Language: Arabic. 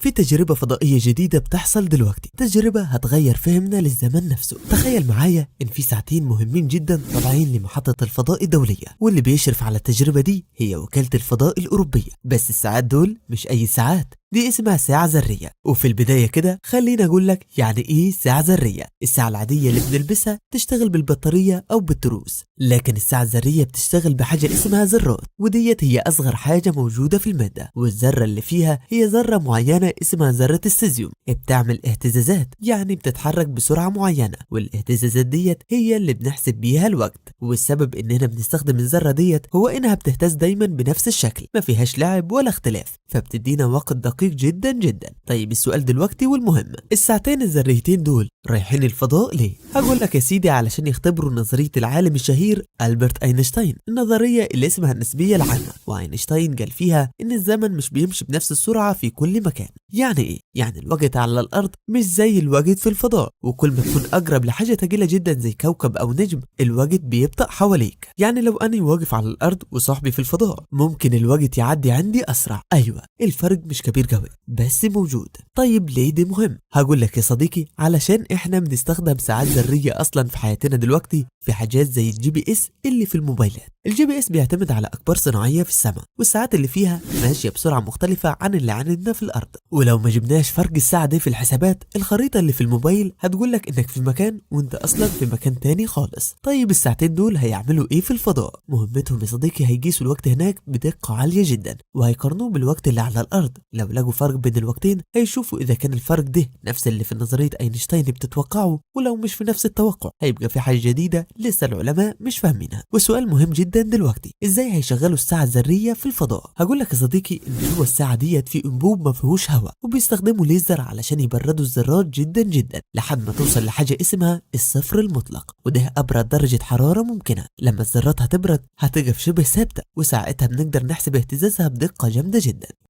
في تجربة فضائية جديدة بتحصل دلوقتي، تجربة هتغير فهمنا للزمن نفسه. تخيل معايا إن في ساعتين مهمين جدا طالعين لمحطة الفضاء الدولية، واللي بيشرف على التجربة دي هي وكالة الفضاء الأوروبية. بس الساعات دول مش أي ساعات، دي اسمها ساعة ذرية. وفي البداية كده خلينا أقول لك يعني إيه ساعة ذرية. الساعة العادية اللي بنلبسها تشتغل بالبطارية أو بالتروس، لكن الساعة الذرية بتشتغل بحاجة اسمها ذرات، وديت هي أصغر حاجة موجودة في المادة، والذرة اللي فيها هي ذرة معينة اسمها ذرة السيزيوم. بتعمل اهتزازات، يعني بتتحرك بسرعة معينة، والاهتزازات ديت هي اللي بنحسب بيها الوقت. والسبب إننا بنستخدم الذرة ديت هو إنها بتهتز دايما بنفس الشكل، ما فيهاش لعب ولا اختلاف، فبتدينا وقت دقيق جدا جدا. طيب السؤال دلوقتي والمهم، الساعتين الذريتين دول رايحين الفضاء ليه؟ هقول لك يا سيدي، علشان يختبروا نظرية العالم الشهير ألبرت أينشتاين، النظرية اللي اسمها النسبية العامة. وأينشتاين قال فيها إن الزمن مش بيمشي بنفس السرعة في كل مكان. يعني إيه؟ يعني الوقت على الأرض مش زي الوقت في الفضاء، وكل ما تكون أقرب لحاجة ثقيلة جدا زي كوكب أو نجم الوقت بيبطأ حواليك. يعني لو أنا واقف على الأرض وصاحبي في الفضاء ممكن الوقت يعدي عندي أسرع. أيوة، الفرق مش كبير قوي بس موجود. طيب ليه ده مهم؟ هقول لك يا صديقي، علشان احنا بنستخدم ساعات ذريه اصلا في حياتنا دلوقتي في حاجات زي الجي بي اس اللي في الموبايلات. الجي بي اس بيعتمد على اقمار صناعيه في السماء، والساعات اللي فيها ماشيه بسرعه مختلفه عن اللي عندنا في الارض. ولو ما جبناش فرق الساعه دي في الحسابات، الخريطه اللي في الموبايل هتقول لك انك في مكان وانت اصلا في مكان تاني خالص. طيب الساعتين دول هيعملوا ايه في الفضاء؟ مهمتهم يا صديقي هيقيسوا الوقت هناك بدقه عاليه جدا، وهيقارنوه بالوقت اللي على الارض. لو لقوا فرق بين الوقتين هيشوفوا اذا كان الفرق ده نفس اللي في نظريه اينشتاين بتتوقعه، ولو مش في نفس التوقع هيبقى في حاجه جديده لسه العلماء مش فاهمينها. وسؤال مهم جدا دلوقتي، ازاي هيشغلوا الساعه الذريه في الفضاء؟ هقول لك يا صديقي ان جوه الساعه ديت في انبوب ما فيهوش هواء، وبيستخدموا ليزر علشان يبردوا الذرات جدا جدا لحد ما توصل لحاجه اسمها الصفر المطلق، وده ابرد درجه حراره ممكنه. لما الذرات هتبرد هتقف شبه ثابته، وساعتها بنقدر نحسب اهتزازها بدقه جامده جدا.